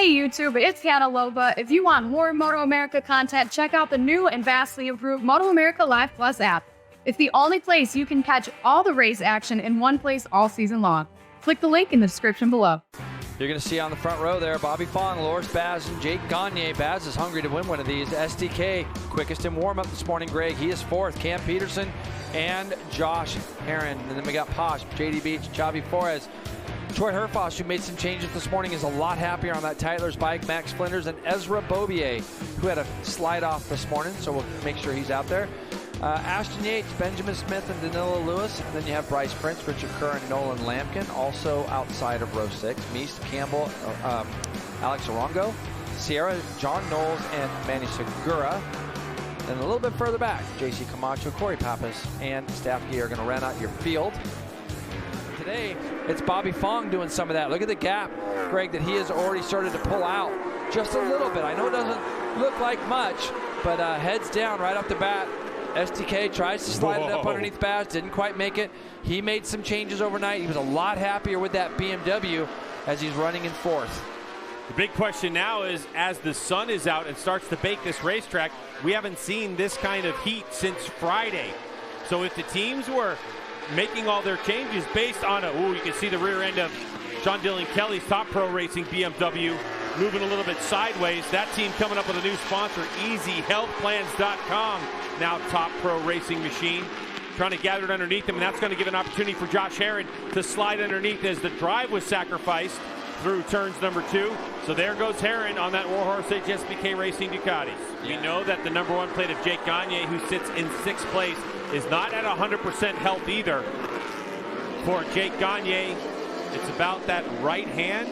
Hey YouTube, it's Hannah Loba. If you want more MotoAmerica content, check out the new and vastly improved MotoAmerica Live Plus app. It's the only place you can catch all the race action in one place all season long. Click the link in the description below. You're going to see on the front row there, Bobby Fong, Loris Baz, and Jake Gagne. Baz is hungry to win one of these. SDK, quickest in warm-up this morning, Greg. He is fourth. Cam Peterson and Josh Herron. And then we got Posh, JD Beach, Xavi Flores. Troy Herfoss, who made some changes this morning, is a lot happier on that Tyler's bike. Max Flinders and Ezra Bobier, who had a slide off this morning, so we'll make sure he's out there. Ashton Yates, Benjamin Smith, and Danilo Lewis. And then you have Bryce Prince, Richard Kerr, and Nolan Lampkin, also outside of row 6. Meese, Campbell, Alex Arongo, Sierra, John Knowles, and Manny Segura. And a little bit further back, JC Camacho, Corey Pappas, and Staffke are going to run out your field. Today, it's Bobby Fong doing some of that. Look at the gap, Greg, that he has already started to pull out just a little bit. I know it doesn't look like much, but heads down right off the bat. SDK tries to slide it up underneath Baz, didn't quite make it. He made some changes overnight. He was a lot happier with that BMW as he's running in fourth. The big question now is, as the sun is out and starts to bake this racetrack, we haven't seen this kind of heat since Friday. So if the teams were making all their changes based on you can see the rear end of Sean Dillon Kelly's Top Pro Racing BMW moving a little bit sideways. That team coming up with a new sponsor, EasyHealthPlans.com, now Top Pro Racing Machine. Trying to gather it underneath them, and that's going to give an opportunity for Josh Herron to slide underneath as the drive was sacrificed through turns number 2. So there goes Herron on that Warhorse HSBK Racing Ducatis. We know that the number 1 plate of Jake Gagne, who sits in 6th place, is not at 100% health either. For Jake Gagne, it's about that right hand,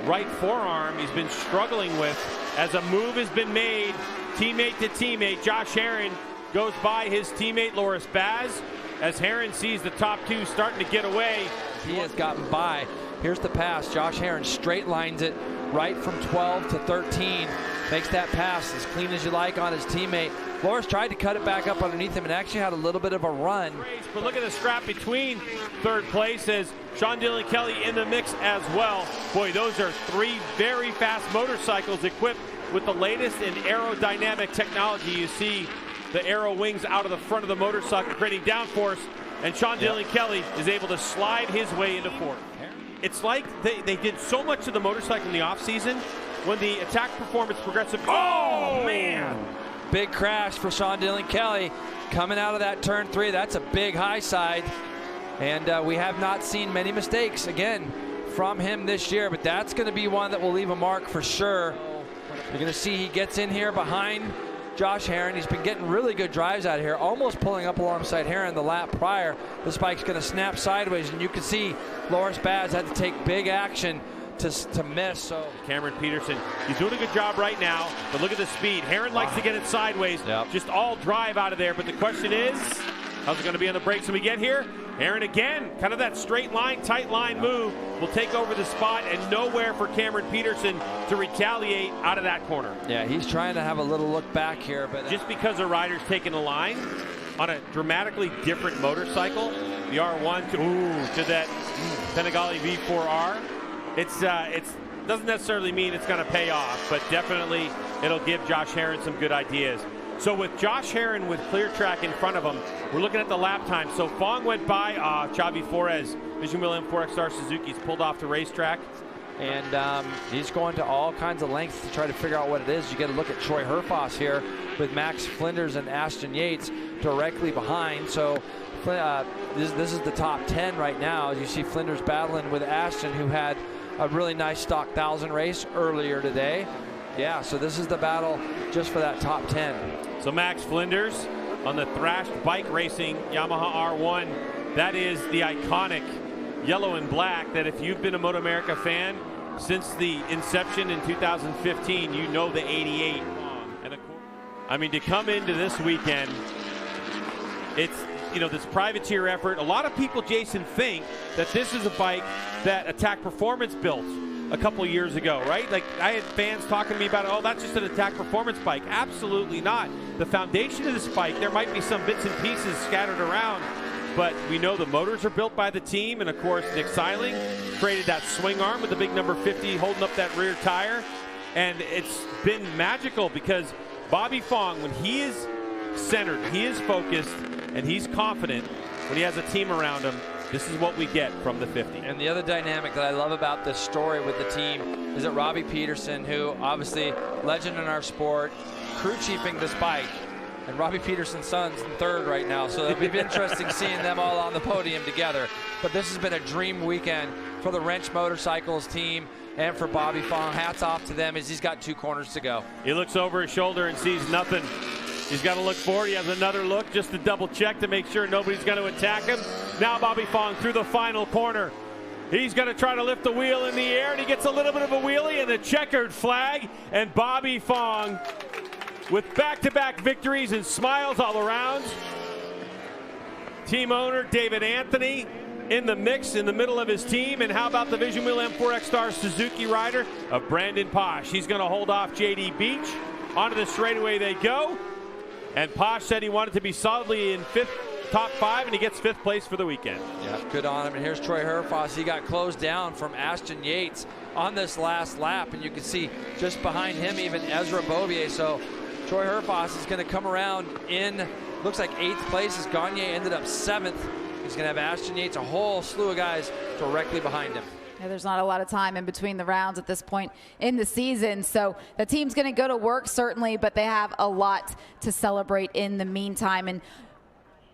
right forearm he's been struggling with as a move has been made, teammate to teammate. Josh Herron goes by his teammate Loris Baz as Herron sees the top 2 starting to get away. He has gotten by. Here's the pass. Josh Herron straight lines it right from 12 to 13. Makes that pass as clean as you like on his teammate. Loris tried to cut it back up underneath him and actually had a little bit of a run. But look at the scrap between 3rd place as Sean Dillon Kelly in the mix as well. Boy, those are 3 very fast motorcycles equipped with the latest in aerodynamic technology. You see the aero wings out of the front of the motorcycle creating downforce, and Sean Dillon Kelly is able to slide his way into 4th. It's like they did so much of the motorcycle in the offseason when the Attack Performance Progressive. Oh, man! Big crash for Sean Dillon Kelly coming out of that turn 3. That's a big high side. And we have not seen many mistakes, again, from him this year. But that's going to be one that will leave a mark for sure. You're going to see he gets in here behind Josh Herron. He's been getting really good drives out here, almost pulling up alongside Herron the lap prior. This bike's going to snap sideways, and you can see Loris Baz had to take big action to miss. So Cameron Peterson, he's doing a good job right now, but look at the speed. Herron likes to get it sideways, just all drive out of there. But the question is, how's it going to be on the brakes when we get here? Herron again, kind of that straight line, tight line move, will take over the spot, and nowhere for Cameron Peterson to retaliate out of that corner. Yeah, he's trying to have a little look back here, but just because a rider's taking a line on a dramatically different motorcycle, the R1 to that Panigale V4R, it doesn't necessarily mean it's going to pay off, but definitely it'll give Josh Herron some good ideas. So with Josh Herron with clear track in front of him, we're looking at the lap time. So Fong went by Xavi Flores, Vision Wheel M4XR Suzuki's pulled off the racetrack. And he's going to all kinds of lengths to try to figure out what it is. You get a look at Troy Herfoss here with Max Flinders and Ashton Yates directly behind. So this is the top 10 right now. As you see Flinders battling with Ashton, who had a really nice stock 1000 race earlier today. Yeah, so this is the battle just for that top 10. So Max Flinders on the thrashed bike racing Yamaha R1. That is the iconic yellow and black that if you've been a MotoAmerica fan since the inception in 2015, you know the 88. I mean, to come into this weekend, it's, this privateer effort. A lot of people, Jason, think that this is a bike that Attack Performance built a couple years ago, right? Like, I had fans talking to me about, oh, that's just an Attack Performance bike. Absolutely not. The foundation of this bike, there might be some bits and pieces scattered around, but we know the motors are built by the team, and of course Nick Seiling created that swing arm with the big number 50 holding up that rear tire, and it's been magical because Bobby Fong, when he is centered, he is focused, and he's confident when he has a team around him, this is what we get from the 50. And the other dynamic that I love about this story with the team is that Robbie Peterson, who obviously legend in our sport, crew chiefing this bike, and Robbie Peterson's son's in third right now, so it'll be interesting seeing them all on the podium together. But this has been a dream weekend for the Wrench Motorcycles team and for Bobby Fong. Hats off to them as he's got 2 corners to go. He looks over his shoulder and sees nothing. He's got to look forward. He has another look just to double check to make sure nobody's going to attack him. Now Bobby Fong through the final corner. He's going to try to lift the wheel in the air, and he gets a little bit of a wheelie and the checkered flag. And Bobby Fong, with back-to-back victories and smiles all around. Team owner David Anthony in the mix in the middle of his team. And how about the Vision Wheel M4X Star Suzuki rider of Brandon Posh? He's going to hold off JD Beach. Onto the straightaway they go. And Posh said he wanted to be solidly in top 5, and he gets 5th place for the weekend. Yeah, good on him. And here's Troy Herfoss. He got closed down from Ashton Yates on this last lap, and you can see just behind him even Ezra Bouvier. So Troy Herfoss is going to come around in, looks like 8th place, as Gagne ended up 7th. He's going to have Ashton Yates, a whole slew of guys directly behind him. Yeah, there's not a lot of time in between the rounds at this point in the season, so the team's going to go to work certainly, but they have a lot to celebrate in the meantime. And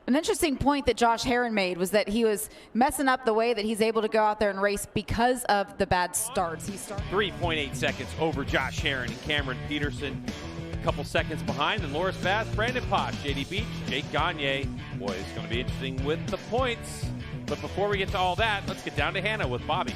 an interesting point that Josh Herron made was that he was messing up the way that he's able to go out there and race because of the bad starts. He started 3.8 seconds over Josh Herron and Cameron Peterson. A couple seconds behind, and Loris Bass, Brandon Posh, JD Beach, Jake Gagne. Boy, it's going to be interesting with the points. But before we get to all that, let's get down to Hannah with Bobby.